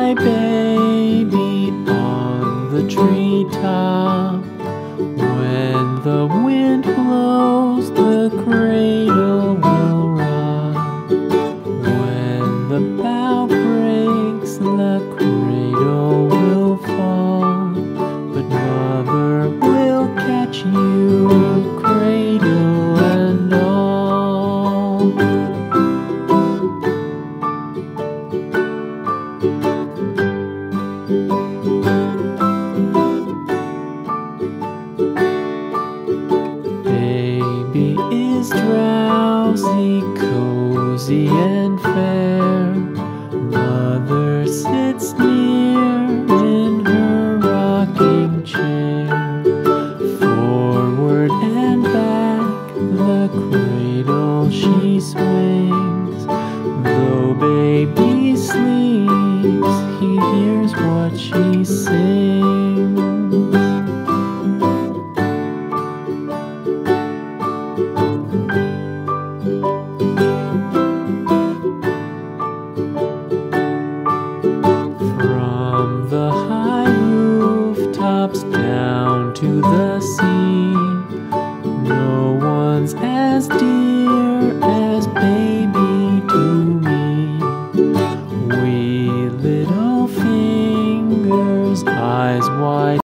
my baby on the treetop. When the wind blows, the cradle will rock. When the bough breaks, the cradle will fall. But mother will catch you, cradle and all. Baby is drowsy, cozy and fair. Mother sits near